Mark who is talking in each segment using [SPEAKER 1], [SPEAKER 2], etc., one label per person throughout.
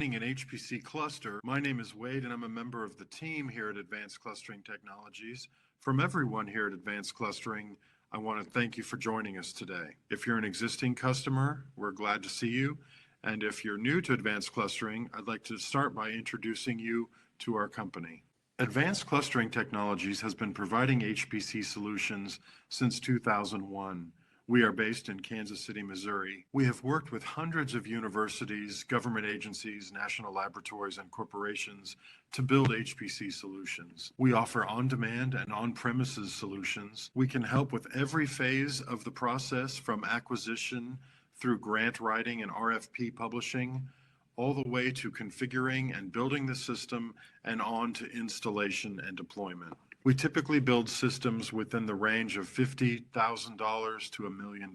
[SPEAKER 1] An HPC cluster. My name is Wade and I'm a member of the team here at Advanced Clustering Technologies. From everyone here at Advanced Clustering, I want to thank you for joining us today. If you're an existing customer, we're glad to see you. And if you're new to Advanced Clustering, I'd like to start by introducing you to our company. Advanced Clustering Technologies has been providing HPC solutions since 2001. We are based in Kansas City, Missouri. We have worked with hundreds of universities, government agencies, national laboratories, and corporations to build HPC solutions. We offer on-demand and on-premises solutions. We can help with every phase of the process, from acquisition through grant writing and RFP publishing, all the way to configuring and building the system and on to installation and deployment. We typically build systems within the range of $50,000 to $1 million.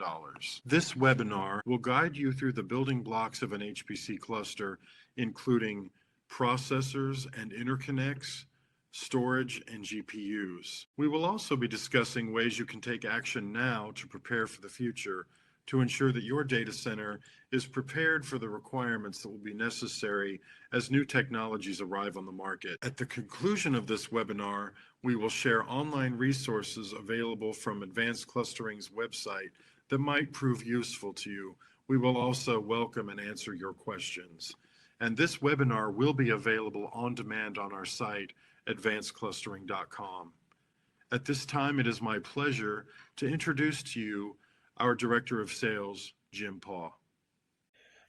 [SPEAKER 1] This webinar will guide you through the building blocks of an HPC cluster, including processors and interconnects, storage, and GPUs. We will also be discussing ways you can take action now to prepare for the future, to ensure that your data center is prepared for the requirements that will be necessary as new technologies arrive on the market. At the conclusion of this webinar, we will share online resources available from Advanced Clustering's website that might prove useful to you. We will also welcome and answer your questions. And this webinar will be available on demand on our site, advancedclustering.com. At this time, it is my pleasure to introduce to you our Director of Sales, Jim Paugh.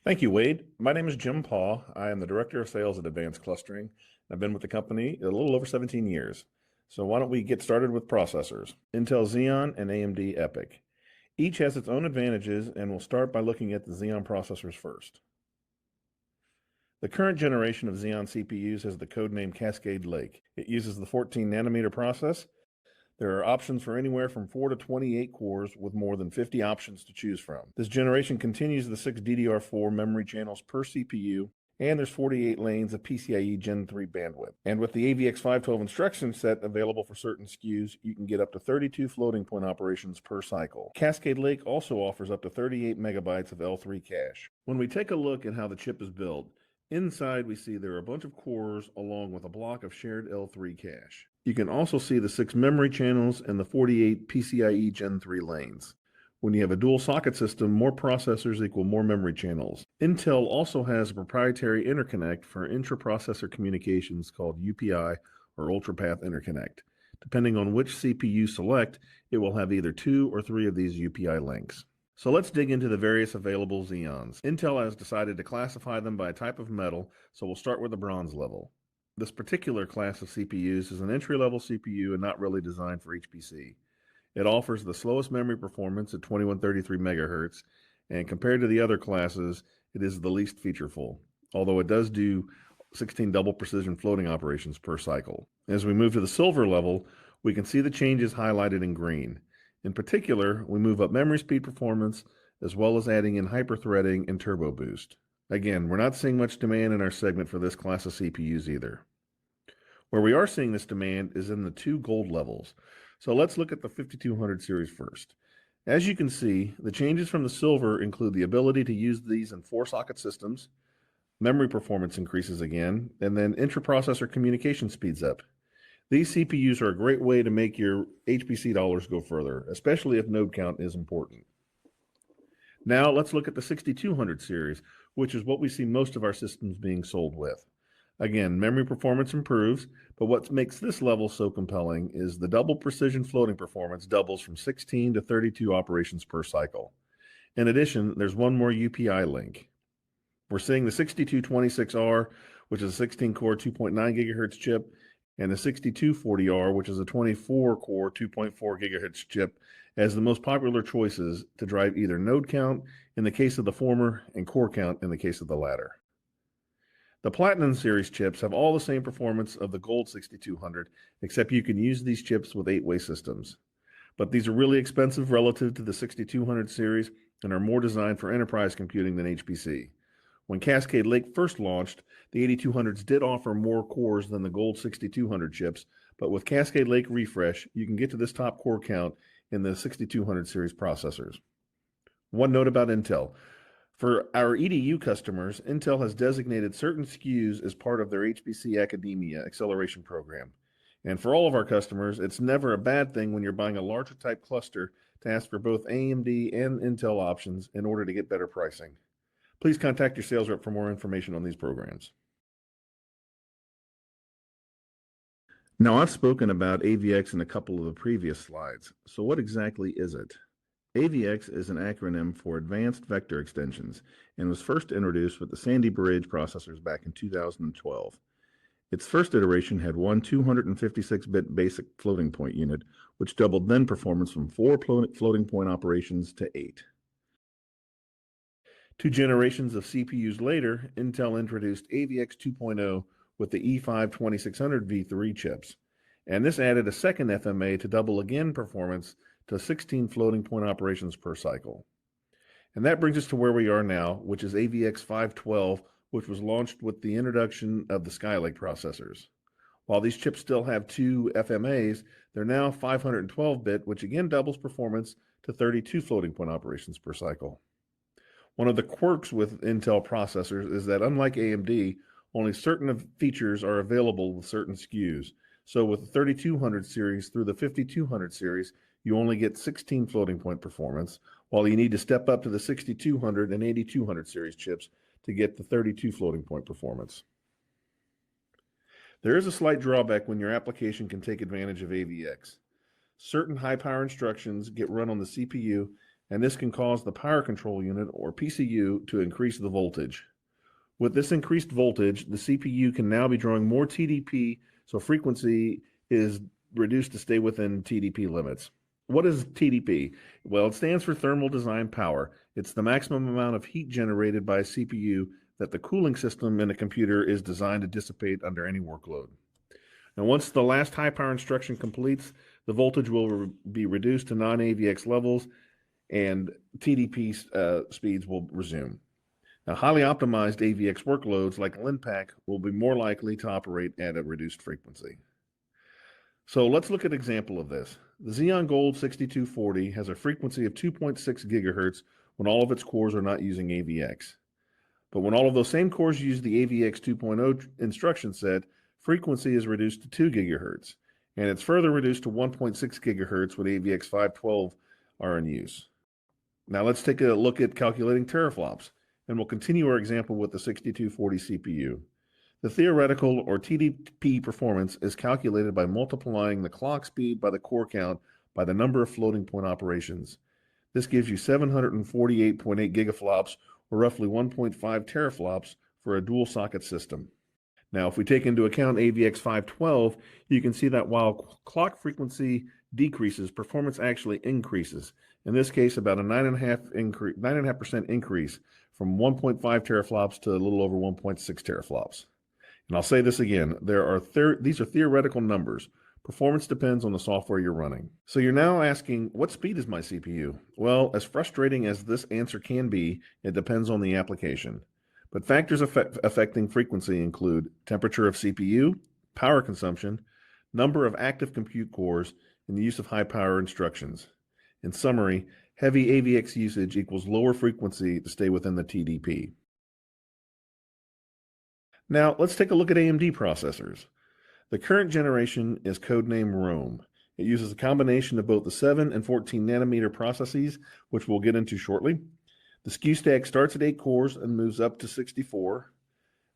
[SPEAKER 2] Thank you, Wade. My name is Jim Paugh. I am the Director of Sales at Advanced Clustering. I've been with the company a little over 17 years. So why don't we get started with processors? Intel Xeon and AMD EPYC. Each has its own advantages, and we'll start by looking at the Xeon processors first. The current generation of Xeon CPUs has the codename Cascade Lake. It uses the 14 nanometer process. There are options for anywhere from 4 to 28 cores with more than 50 options to choose from. This generation continues the 6 DDR4 memory channels per CPU, and there's 48 lanes of PCIe Gen 3 bandwidth. And with the AVX 512 instruction set available for certain SKUs, you can get up to 32 floating point operations per cycle. Cascade Lake also offers up to 38 megabytes of L3 cache. When we take a look at how the chip is built, inside we see there are a bunch of cores along with a block of shared L3 cache. You can also see the 6 memory channels and the 48 PCIe Gen 3 lanes. When you have a dual socket system, more processors equal more memory channels. Intel also has a proprietary interconnect for intra-processor communications called UPI or Ultra-Path Interconnect. Depending on which CPU you select, it will have either 2 or 3 of these UPI links. So let's dig into the various available Xeons. Intel has decided to classify them by a type of metal, so we'll start with the bronze level. This particular class of CPUs is an entry-level CPU and not really designed for HPC. It offers the slowest memory performance at 2133 MHz, and compared to the other classes, it is the least featureful, although it does do 16 double precision floating operations per cycle. As we move to the silver level, we can see the changes highlighted in green. In particular, we move up memory speed performance, as well as adding in hyperthreading and turbo boost. Again, we're not seeing much demand in our segment for this class of CPUs either. Where we are seeing this demand is in the 2 gold levels. So let's look at the 5200 series first. As you can see, the changes from the silver include the ability to use these in 4-socket systems, memory performance increases again, and then intra-processor communication speeds up. These CPUs are a great way to make your HPC dollars go further, especially if node count is important. Now let's look at the 6200 series, which is what we see most of our systems being sold with. Again, memory performance improves, but what makes this level so compelling is the double precision floating performance doubles from 16 to 32 operations per cycle. In addition, there's one more UPI link. We're seeing the 6226R, which is a 16-core 2.9 gigahertz chip, and the 6240R, which is a 24-core 2.4 gigahertz chip, as the most popular choices to drive either node count in the case of the former and core count in the case of the latter. The Platinum series chips have all the same performance of the Gold 6200, except you can use these chips with 8-way systems. But these are really expensive relative to the 6200 series and are more designed for enterprise computing than HPC. When Cascade Lake first launched, the 8200s did offer more cores than the Gold 6200 chips, but with Cascade Lake Refresh, you can get to this top core count in the 6200 series processors. One note about Intel. For our EDU customers, Intel has designated certain SKUs as part of their HPC Academia acceleration program. And for all of our customers, it's never a bad thing when you're buying a larger type cluster to ask for both AMD and Intel options in order to get better pricing. Please contact your sales rep for more information on these programs. Now, I've spoken about AVX in a couple of the previous slides. So what exactly is it? AVX is an acronym for Advanced Vector Extensions and was first introduced with the Sandy Bridge processors back in 2012. Its first iteration had one 256-bit basic floating point unit, which doubled then performance from 4 floating point operations to 8. 2 generations of CPUs later, Intel introduced AVX 2.0 with the E5 2600 V3 chips, and this added a second FMA to double again performance to 16 floating point operations per cycle. And that brings us to where we are now, which is AVX 512, which was launched with the introduction of the Skylake processors. While these chips still have 2 FMAs, they're now 512-bit, which again doubles performance to 32 floating point operations per cycle. One of the quirks with Intel processors is that unlike AMD, only certain features are available with certain SKUs. So with the 3200 series through the 5200 series, you only get 16 floating point performance, while you need to step up to the 6200 and 8200 series chips to get the 32 floating point performance. There is a slight drawback when your application can take advantage of AVX. Certain high power instructions get run on the CPU, and this can cause the power control unit, or PCU, to increase the voltage. With this increased voltage, the CPU can now be drawing more TDP, so frequency is reduced to stay within TDP limits. What is TDP? Well, it stands for thermal design power. It's the maximum amount of heat generated by a CPU that the cooling system in a computer is designed to dissipate under any workload. Now, once the last high power instruction completes, the voltage will be reduced to non-AVX levels and TDP speeds will resume. Now, highly optimized AVX workloads like LINPACK will be more likely to operate at a reduced frequency. So let's look at an example of this. The Xeon Gold 6240 has a frequency of 2.6 gigahertz when all of its cores are not using AVX. But when all of those same cores use the AVX 2.0 instruction set, frequency is reduced to 2 gigahertz, and it's further reduced to 1.6 gigahertz when AVX 512 are in use. Now let's take a look at calculating teraflops, and we'll continue our example with the 6240 CPU. The theoretical, or TDP, performance is calculated by multiplying the clock speed by the core count by the number of floating point operations. This gives you 748.8 gigaflops, or roughly 1.5 teraflops for a dual socket system. Now, if we take into account AVX 512, you can see that while clock frequency decreases, performance actually increases. In this case, about a 9.5% increase from 1.5 teraflops to a little over 1.6 teraflops. And I'll say this again, these are theoretical numbers. Performance depends on the software you're running. So you're now asking, what speed is my CPU? Well, as frustrating as this answer can be, it depends on the application. But factors affecting frequency include temperature of CPU, power consumption, number of active compute cores, and the use of high power instructions. In summary, heavy AVX usage equals lower frequency to stay within the TDP. Now, let's take a look at AMD processors. The current generation is codenamed Rome. It uses a combination of both the 7 and 14 nanometer processes, which we'll get into shortly. The SKU stack starts at 8 cores and moves up to 64.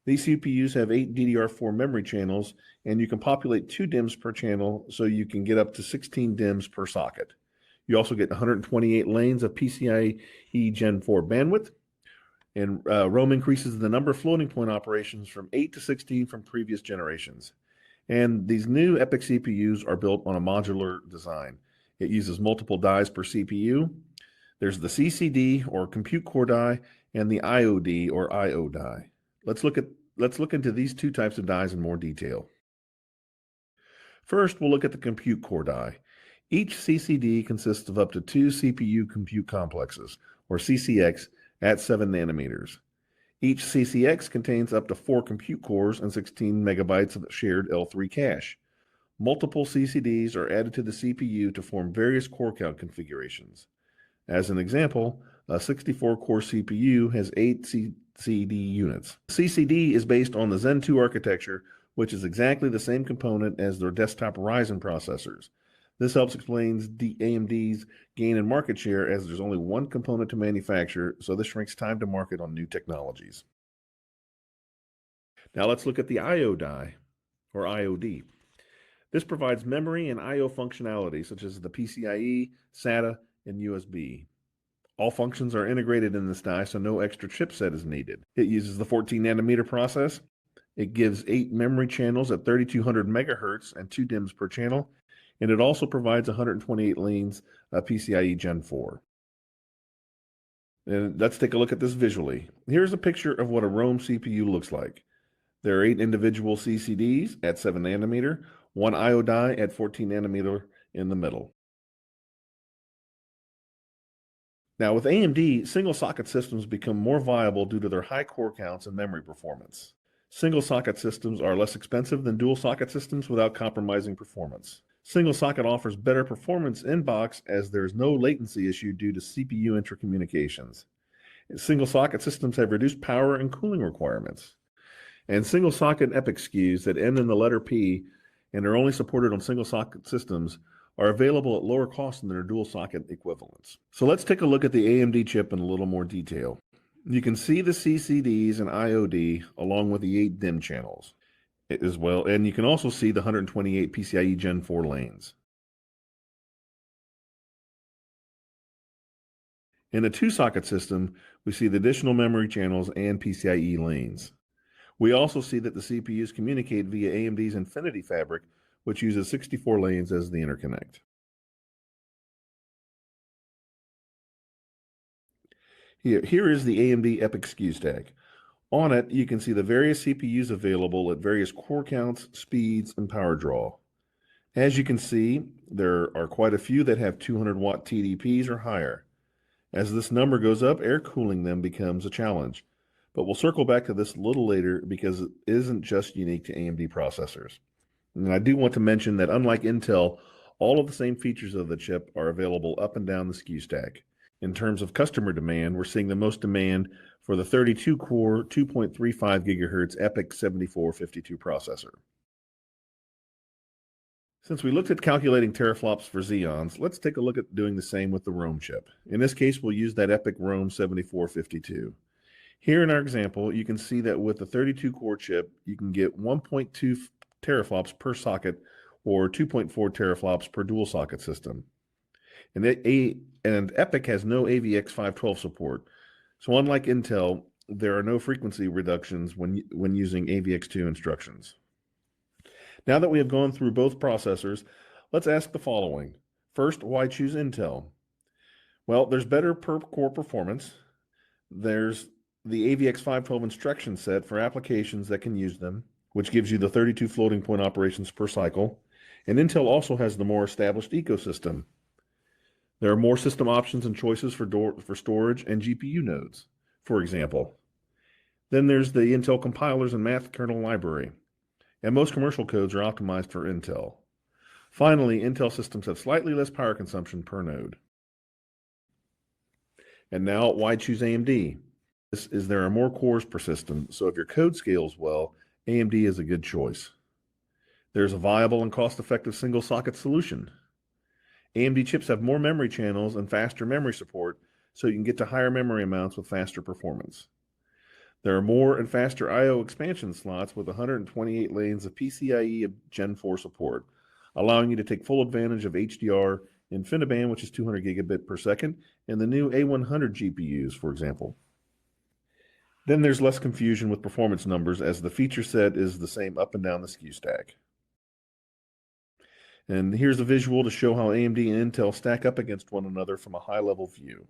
[SPEAKER 2] These CPUs have 8 DDR4 memory channels, and you can populate 2 DIMMs per channel, so you can get up to 16 DIMMs per socket. You also get 128 lanes of PCIe Gen 4 bandwidth, and Rome increases the number of floating point operations from 8 to 16 from previous generations. And these new EPYC CPUs are built on a modular design. It uses multiple dies per CPU. There's the CCD, or compute core die, and the IOD, or IO die. Let's look into these 2 types of dies in more detail. First, we'll look at the compute core die. Each CCD consists of up to 2 CPU compute complexes, or CCX, at 7 nanometers. Each CCX contains up to 4 compute cores and 16 megabytes of shared L3 cache. Multiple CCDs are added to the CPU to form various core count configurations. As an example, A 64-core CPU has 8 CCD units. CCD is based on the Zen 2 architecture, which is exactly the same component as their desktop Ryzen processors. This helps explain AMD's gain in market share, as there's only one component to manufacture, so this shrinks time to market on new technologies. Now let's look at the I/O die, or IOD. This provides memory and I/O functionality, such as the PCIe, SATA, and USB. All functions are integrated in this die, so no extra chipset is needed. It uses the 14-nanometer process. It gives 8 memory channels at 3200 megahertz and 2 DIMMs per channel, and it also provides 128 lanes PCIe Gen 4. And let's take a look at this visually. Here's a picture of what a Rome CPU looks like. There are 8 individual CCDs at 7 nanometer, one I/O die at 14 nanometer in the middle. Now with AMD, single socket systems become more viable due to their high core counts and memory performance. Single socket systems are less expensive than dual socket systems without compromising performance. Single socket offers better performance in box, as there is no latency issue due to CPU intercommunications. Single socket systems have reduced power and cooling requirements. And single socket EPYC SKUs that end in the letter P and are only supported on single socket systems are available at lower cost than their dual socket equivalents. So let's take a look at the AMD chip in a little more detail. You can see the CCDs and IOD along with the 8 DIMM channels as well, and you can also see the 128 PCIe Gen 4 lanes. In a 2-socket system, we see the additional memory channels and PCIe lanes. We also see that the CPUs communicate via AMD's Infinity Fabric, which uses 64 lanes as the interconnect. Here is the AMD EPYC SKU stack. On it, you can see the various CPUs available at various core counts, speeds, and power draw. As you can see, there are quite a few that have 200-watt TDPs or higher. As this number goes up, air cooling them becomes a challenge. But we'll circle back to this a little later because it isn't just unique to AMD processors. And I do want to mention that unlike Intel, all of the same features of the chip are available up and down the SKU stack. In terms of customer demand, we're seeing the most demand for the 32-core, 2.35 gigahertz EPYC 7452 processor. Since we looked at calculating teraflops for Xeons, let's take a look at doing the same with the Rome chip. In this case, we'll use that EPYC Rome 7452. Here in our example, you can see that with the 32-core chip, you can get 1.2 teraflops per socket or 2.4 teraflops per dual socket system. And EPYC has no AVX 512 support. So unlike Intel, there are no frequency reductions when using AVX2 instructions. Now that we have gone through both processors, let's ask the following. First, why choose Intel? Well, there's better per core performance. There's the AVX 512 instruction set for applications that can use them, which gives you the 32 floating point operations per cycle. And Intel also has the more established ecosystem. There are more system options and choices for storage and GPU nodes, for example. Then there's the Intel compilers and math kernel library. And most commercial codes are optimized for Intel. Finally, Intel systems have slightly less power consumption per node. And now, why choose AMD? There are more cores per system, so if your code scales well, AMD is a good choice. There's a viable and cost-effective single-socket solution. AMD chips have more memory channels and faster memory support, so you can get to higher memory amounts with faster performance. There are more and faster I/O expansion slots with 128 lanes of PCIe Gen 4 support, allowing you to take full advantage of HDR, InfiniBand, which is 200 gigabit per second, and the new A100 GPUs, for example. Then there's less confusion with performance numbers, as the feature set is the same up and down the SKU stack. And here's a visual to show how AMD and Intel stack up against one another from a high-level view.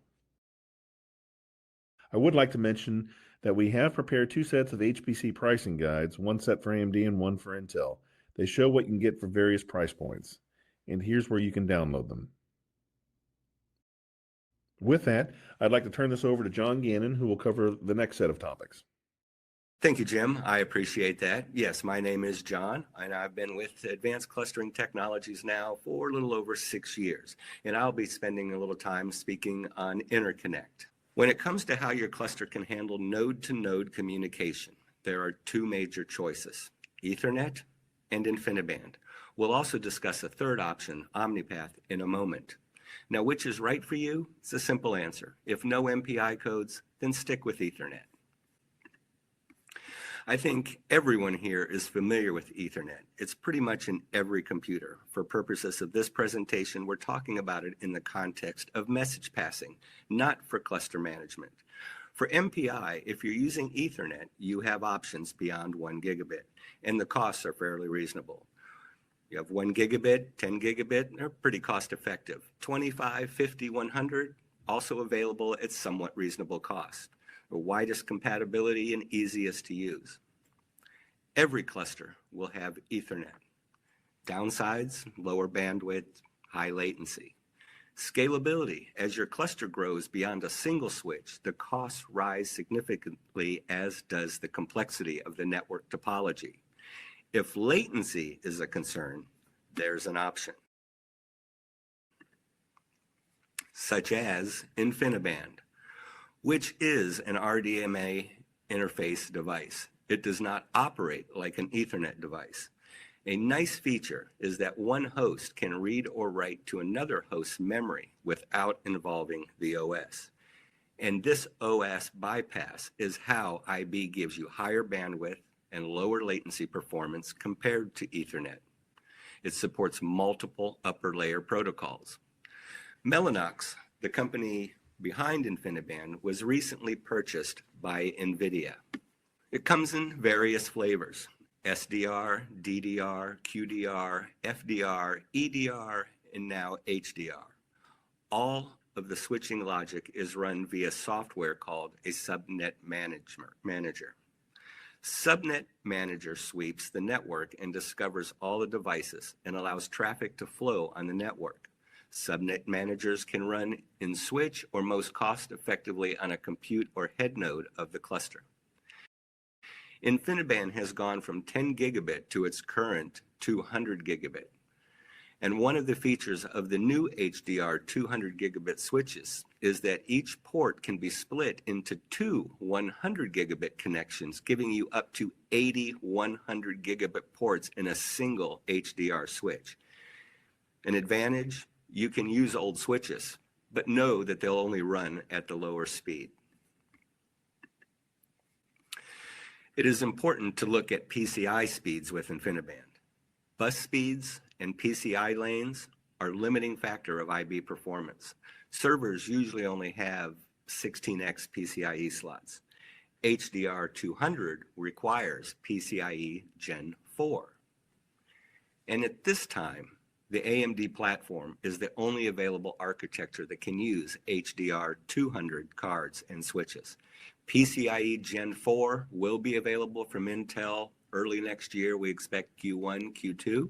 [SPEAKER 2] I would like to mention that we have prepared 2 sets of HPC pricing guides, one set for AMD and one for Intel. They show what you can get for various price points. And here's where you can download them. With that, I'd like to turn this over to John Gannon, who will cover the next set of topics.
[SPEAKER 3] Thank you, Jim. I appreciate that. Yes, my name is John, and I've been with Advanced Clustering Technologies now for a little over 6 years. And I'll be spending a little time speaking on Interconnect. When it comes to how your cluster can handle node-to-node communication, there are two major choices, Ethernet and InfiniBand. We'll also discuss a third option, Omni-Path, in a moment. Now, which is right for you? It's a simple answer. If no MPI codes, then stick with Ethernet. I think everyone here is familiar with Ethernet. It's pretty much in every computer. For purposes of this presentation, we're talking about it in the context of message passing, not for cluster management. For MPI, if you're using Ethernet, you have options beyond 1 gigabit, and the costs are fairly reasonable. You have 1 gigabit, 10 gigabit, they're pretty cost effective. 25, 50, 100, also available at somewhat reasonable cost. The widest compatibility and easiest to use. Every cluster will have Ethernet. Downsides, lower bandwidth, high latency. Scalability, as your cluster grows beyond a single switch, the costs rise significantly, as does the complexity of the network topology. If latency is a concern, there's an option, such as InfiniBand, which is an RDMA interface device. It does not operate like an Ethernet device. A nice feature is that one host can read or write to another host's memory without involving the OS. And this OS bypass is how IB gives you higher bandwidth and lower latency performance compared to Ethernet. It supports multiple upper layer protocols. Mellanox, the company behind InfiniBand, was recently purchased by NVIDIA. It comes in various flavors, SDR, DDR, QDR, FDR, EDR, and now HDR. All of the switching logic is run via software called a subnet manager. Subnet manager sweeps the network and discovers all the devices and allows traffic to flow on the network. Subnet managers can run in switch or most cost effectively on a compute or head node of the cluster. InfiniBand has gone from 10 gigabit to its current 200 gigabit. And one of the features of the new HDR 200 gigabit switches is that each port can be split into two 100 gigabit connections, giving you up to 80 100 gigabit ports in a single HDR switch. An advantage, you can use old switches, but know that they'll only run at the lower speed. It is important to look at PCI speeds with InfiniBand. Bus speeds and PCI lanes are limiting factor of IB performance. Servers usually only have 16x PCIe slots. HDR 200 requires PCIe Gen 4. And at this time, the AMD platform is the only available architecture that can use HDR 200 cards and switches. PCIe Gen 4 will be available from Intel early next year. We expect Q1, Q2.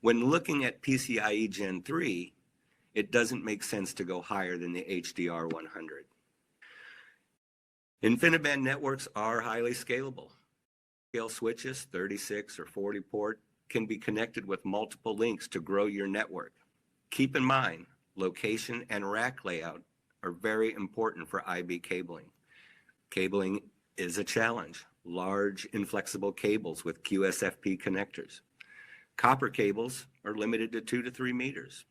[SPEAKER 3] When looking at PCIe Gen 3, it doesn't make sense to go higher than the HDR 100. InfiniBand networks are highly scalable. Scale switches, 36 or 40 port, can be connected with multiple links to grow your network. Keep in mind, location and rack layout are very important for IB cabling. Cabling is a challenge. Large, inflexible cables with QSFP connectors. Copper cables are limited to 2 to 3 meters.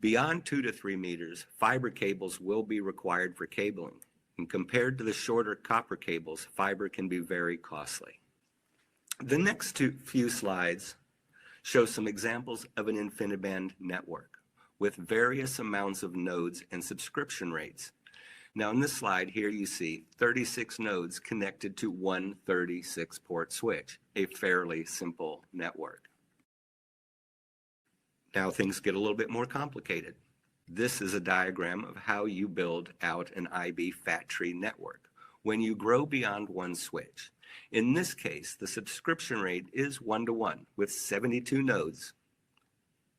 [SPEAKER 3] Beyond 2 to 3 meters, fiber cables will be required for cabling. And compared to the shorter copper cables, fiber can be very costly. The next few slides show some examples of an InfiniBand network with various amounts of nodes and subscription rates. Now in this slide here you see 36 nodes connected to one 36-port switch, a fairly simple network. Now things get a little bit more complicated. This is a diagram of how you build out an IB fat tree network when you grow beyond one switch. In this case, the subscription rate is 1-to-1 with 72 nodes.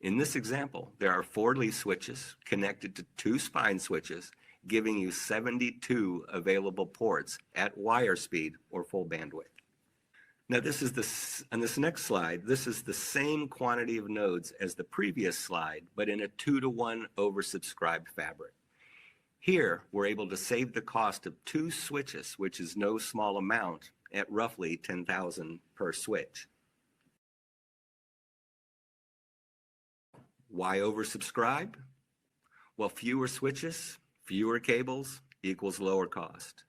[SPEAKER 3] In this example, there are 4 leaf switches connected to 2 spine switches, giving you 72 available ports at wire speed or full bandwidth. Now on this next slide, this is the same quantity of nodes as the previous slide, but in a 2-to-1 oversubscribed fabric. Here, we're able to save the cost of 2 switches, which is no small amount, at roughly $10,000 per switch. Why oversubscribe? Well, fewer switches, fewer cables equals lower cost.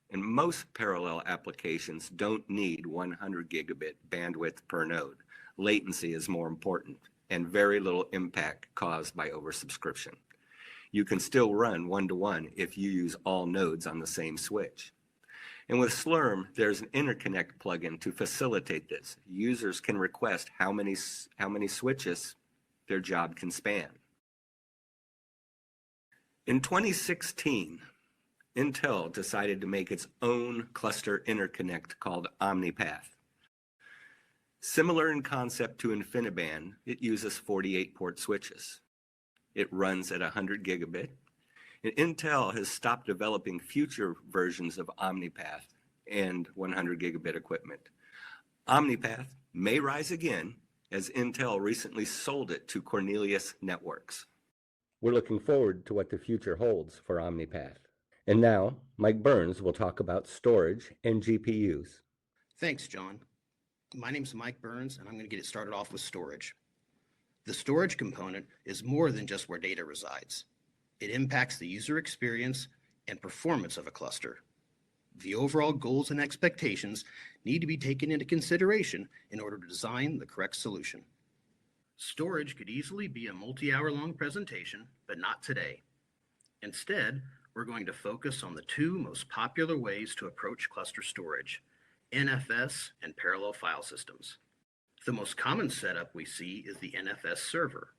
[SPEAKER 3] And most parallel applications don't need 100 gigabit bandwidth per node. Latency is more important, and very little impact caused by oversubscription. You can still run one-to-one if you use all nodes on the same switch. And with Slurm, there's an interconnect plugin to facilitate this. Users can request how many switches their job can span. In 2016, Intel decided to make its own cluster interconnect called Omni-Path. Similar in concept to InfiniBand, it uses 48-port switches. It runs at 100 gigabit. And Intel has stopped developing future versions of Omni-Path and 100 gigabit equipment. Omni-Path may rise again, as Intel recently sold it to Cornelius Networks.
[SPEAKER 4] We're looking forward to what the future holds for Omni-Path. And now, Mike Burns will talk about storage and GPUs.
[SPEAKER 5] Thanks, John. My name's Mike Burns, and I'm going to get it started off with storage. The storage component is more than just where data resides. It impacts the user experience and performance of a cluster. The overall goals and expectations need to be taken into consideration in order to design the correct solution. Storage could easily be a multi-hour-long presentation, but not today. Instead, we're going to focus on the 2 most popular ways to approach cluster storage, NFS and parallel file systems. The most common setup we see is the NFS server.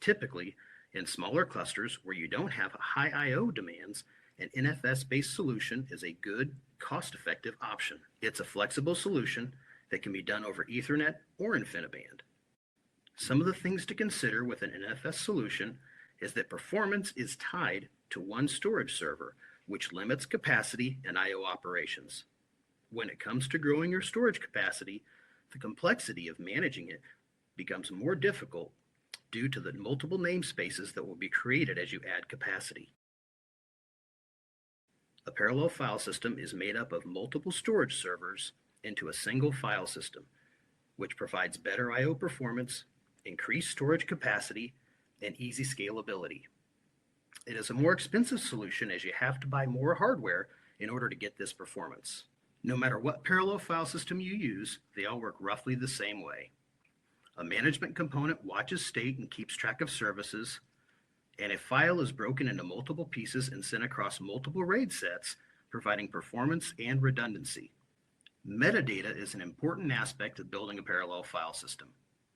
[SPEAKER 5] Typically, in smaller clusters where you don't have high I/O demands, an NFS-based solution is a good, cost-effective option. It's a flexible solution that can be done over Ethernet or InfiniBand. Some of the things to consider with an NFS solution is that performance is tied to one storage server, which limits capacity and I/O operations. When it comes to growing your storage capacity, the complexity of managing it becomes more difficult due to the multiple namespaces that will be created as you add capacity. A parallel file system is made up of multiple storage servers into a single file system, which provides better I/O performance, increased storage capacity, and easy scalability. It is a more expensive solution as you have to buy more hardware in order to get this performance. No matter what parallel file system you use, they all work roughly the same way. A management component watches state and keeps track of services, and a file is broken into multiple pieces and sent across multiple RAID sets, providing performance and redundancy. Metadata is an important aspect of building a parallel file system.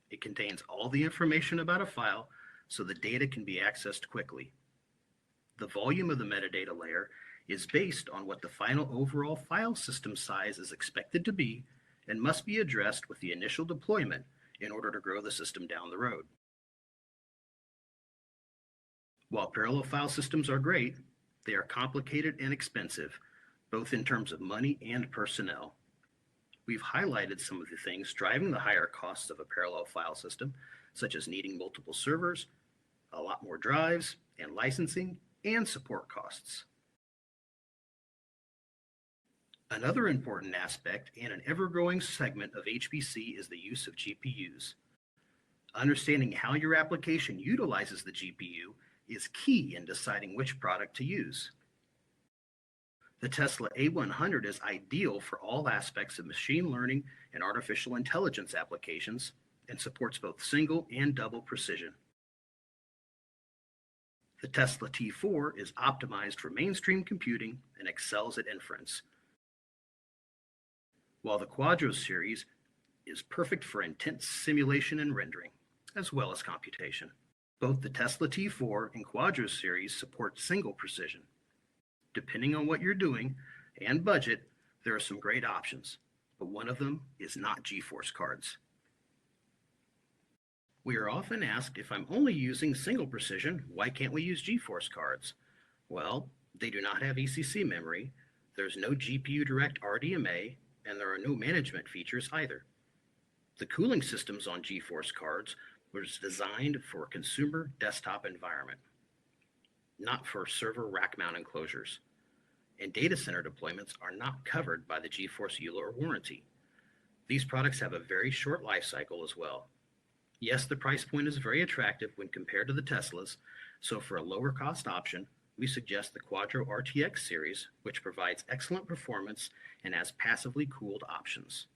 [SPEAKER 5] It contains all the information about a file so the data can be accessed quickly. The volume of the metadata layer is based on what the final overall file system size is expected to be and must be addressed with the initial deployment in order to grow the system down the road. While parallel file systems are great, they are complicated and expensive, both in terms of money and personnel. We've highlighted some of the things driving the higher costs of a parallel file system, such as needing multiple servers, a lot more drives, and licensing and support costs. Another important aspect and an ever-growing segment of HPC is the use of GPUs. Understanding how your application utilizes the GPU is key in deciding which product to use. The Tesla A100 is ideal for all aspects of machine learning and artificial intelligence applications and supports both single and double precision. The Tesla T4 is optimized for mainstream computing and excels at inference, while the Quadro series is perfect for intense simulation and rendering, as well as computation. Both the Tesla T4 and Quadro series support single precision. Depending on what you're doing and budget, there are some great options, but one of them is not GeForce cards. We are often asked, if I'm only using single precision, why can't we use GeForce cards? Well, they do not have ECC memory, there's no GPU direct RDMA, and there are no management features either. The cooling systems on GeForce cards was designed for a consumer desktop environment. not for server rack mount enclosures. And data center deployments are not covered by the GeForce EULA warranty. These products have a very short life cycle as well. Yes, the price point is very attractive when compared to the Teslas, so for a lower cost option, we suggest the Quadro RTX series, which provides excellent performance and has passively cooled options.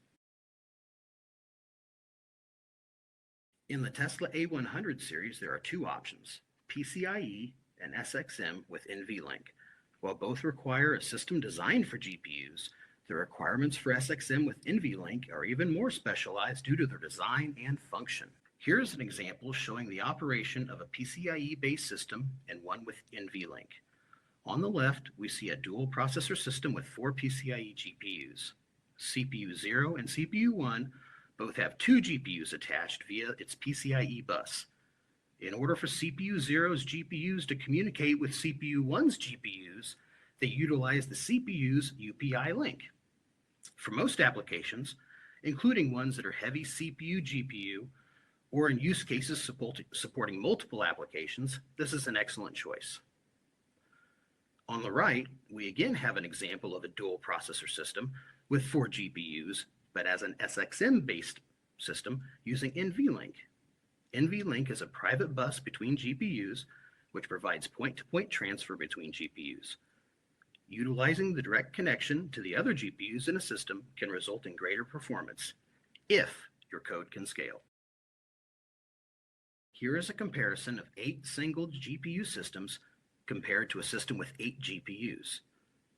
[SPEAKER 5] In the Tesla A100 series, there are two options, PCIe and SXM with NVLink. While both require a system designed for GPUs, the requirements for SXM with NVLink are even more specialized due to their design and function. Here's an example showing the operation of a PCIe-based system and one with NVLink. On the left, we see a dual processor system with 4 PCIe GPUs. CPU 0 and CPU 1 both have 2 GPUs attached via its PCIe bus. In order for CPU 0's GPUs to communicate with CPU 1's GPUs, they utilize the CPU's UPI link. For most applications, including ones that are heavy CPU GPU, or in use cases supporting multiple applications, this is an excellent choice. On the right, we again have an example of a dual processor system with 4 GPUs, but as an SXM-based system using NVLink. NVLink is a private bus between GPUs, which provides point-to-point transfer between GPUs. Utilizing the direct connection to the other GPUs in a system can result in greater performance, if your code can scale. Here is a comparison of 8 single GPU systems compared to a system with 8 GPUs.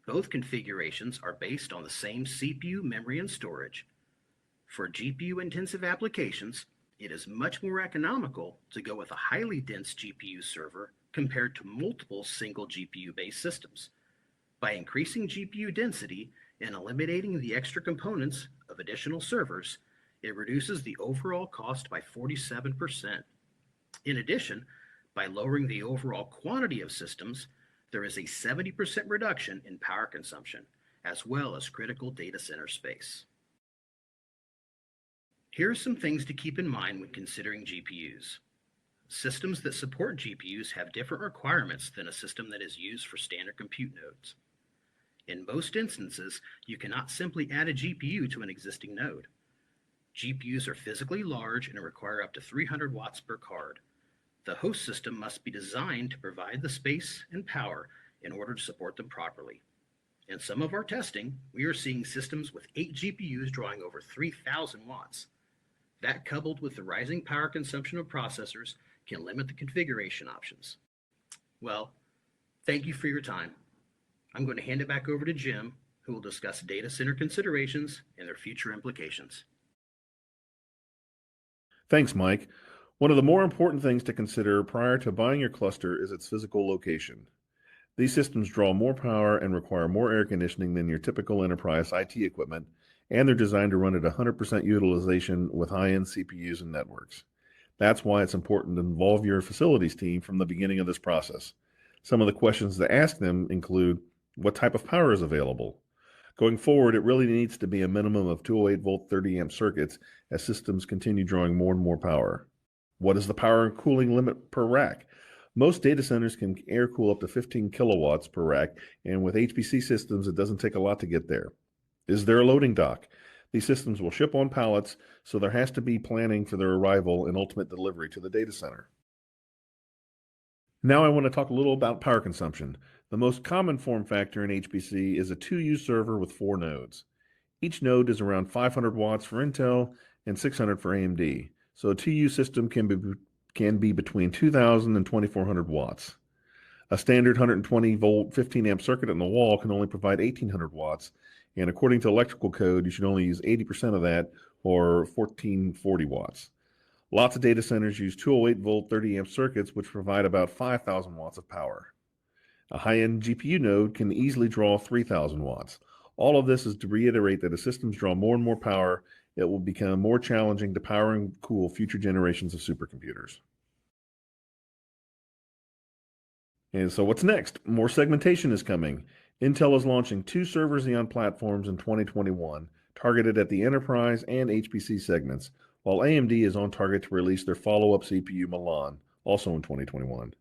[SPEAKER 5] Both configurations are based on the same CPU, memory, and storage. For GPU-intensive applications, it is much more economical to go with a highly dense GPU server compared to multiple single GPU-based systems. By increasing GPU density and eliminating the extra components of additional servers, it reduces the overall cost by 47%. In addition, by lowering the overall quantity of systems, there is a 70% reduction in power consumption, as well as critical data center space. Here are some things to keep in mind when considering GPUs. Systems that support GPUs have different requirements than a system that is used for standard compute nodes. In most instances, you cannot simply add a GPU to an existing node. GPUs are physically large and require up to 300 watts per card. The host system must be designed to provide the space and power in order to support them properly. In some of our testing, we are seeing systems with 8 GPUs drawing over 3,000 watts. That, coupled with the rising power consumption of processors, can limit the configuration options. Well, thank you for your time. I'm going to hand it back over to Jim, who will discuss data center considerations and their future implications.
[SPEAKER 2] Thanks, Mike. One of the more important things to consider prior to buying your cluster is its physical location. These systems draw more power and require more air conditioning than your typical enterprise IT equipment, and they're designed to run at 100% utilization with high-end CPUs and networks. That's why it's important to involve your facilities team from the beginning of this process. Some of the questions to ask them include, what type of power is available? Going forward, it really needs to be a minimum of 208 volt 30 amp circuits as systems continue drawing more and more power. What is the power and cooling limit per rack? Most data centers can air cool up to 15 kilowatts per rack, and with HPC systems, it doesn't take a lot to get there. Is there a loading dock? These systems will ship on pallets, so there has to be planning for their arrival and ultimate delivery to the data center. Now I want to talk a little about power consumption. The most common form factor in HPC is a 2U server with 4 nodes. Each node is around 500 watts for Intel and 600 for AMD. So a 2U system can be between 2,000 and 2,400 watts. A standard 120 volt 15 amp circuit in the wall can only provide 1,800 watts, and according to electrical code, you should only use 80% of that, or 1,440 watts. Lots of data centers use 208 volt 30 amp circuits, which provide about 5,000 watts of power. A high-end GPU node can easily draw 3,000 watts. All of this is to reiterate that as systems draw more and more power, it will become more challenging to power and cool future generations of supercomputers. And so what's next? More segmentation is coming. Intel is launching 2 server Xeon platforms in 2021, targeted at the enterprise and HPC segments, while AMD is on target to release their follow-up CPU Milan, also in 2021.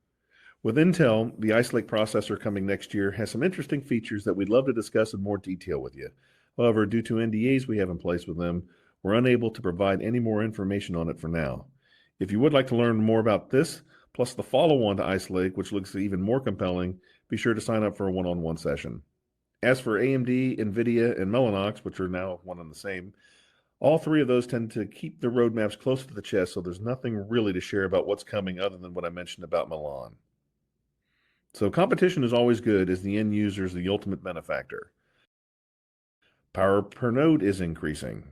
[SPEAKER 2] With Intel, the Ice Lake processor coming next year has some interesting features that we'd love to discuss in more detail with you. However, due to NDAs we have in place with them, we're unable to provide any more information on it for now. If you would like to learn more about this, plus the follow-on to Ice Lake, which looks even more compelling, be sure to sign up for a one-on-one session. As for AMD, NVIDIA, and Mellanox, which are now one and the same, all three of those tend to keep their roadmaps close to the chest, so there's nothing really to share about what's coming other than what I mentioned about Milan. So competition is always good as the end user is the ultimate benefactor. Power per node is increasing.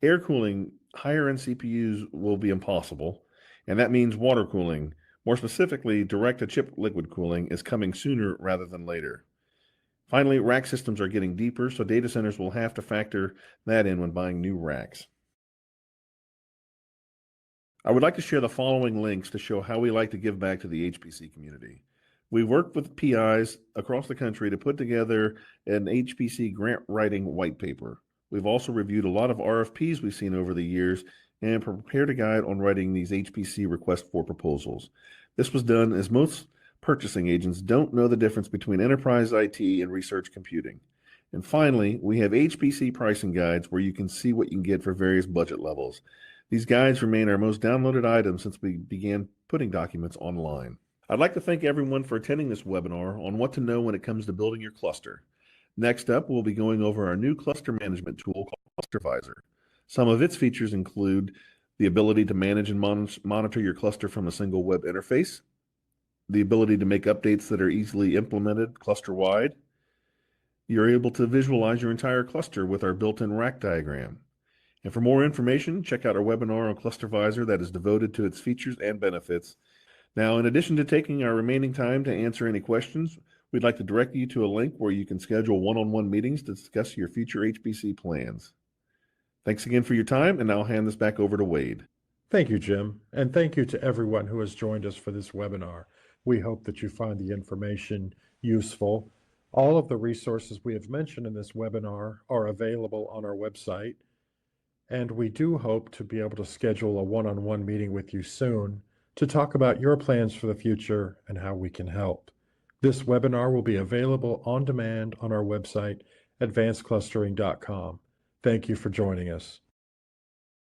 [SPEAKER 2] Air cooling higher-end CPUs will be impossible, and that means water cooling, more specifically direct-to-chip liquid cooling, is coming sooner rather than later. Finally, rack systems are getting deeper, so data centers will have to factor that in when buying new racks. I would like to share the following links to show how we like to give back to the HPC community. We've worked with PIs across the country to put together an HPC grant writing white paper. We've also reviewed a lot of RFPs we've seen over the years and prepared a guide on writing these HPC request for proposals. This was done as most purchasing agents don't know the difference between enterprise IT and research computing. And finally, we have HPC pricing guides where you can see what you can get for various budget levels. These guides remain our most downloaded items since we began putting documents online. I'd like to thank everyone for attending this webinar on what to know when it comes to building your cluster. Next up, we'll be going over our new cluster management tool called ClusterVisor. Some of its features include the ability to manage and monitor your cluster from a single web interface, the ability to make updates that are easily implemented cluster-wide. You're able to visualize your entire cluster with our built-in rack diagram. And for more information, check out our webinar on ClusterVisor that is devoted to its features and benefits. Now, in addition to taking our remaining time to answer any questions, we'd like to direct you to a link where you can schedule one-on-one meetings to discuss your future HPC plans. Thanks again for your time, and now I'll hand this back over to Wade.
[SPEAKER 6] Thank you, Jim, and thank you to everyone who has joined us for this webinar. We hope that you find the information useful. All of the resources we have mentioned in this webinar are available on our website, and we do hope to be able to schedule a one-on-one meeting with you soon to talk about your plans for the future and how we can help. This webinar will be available on demand on our website, advancedclustering.com. Thank you for joining us.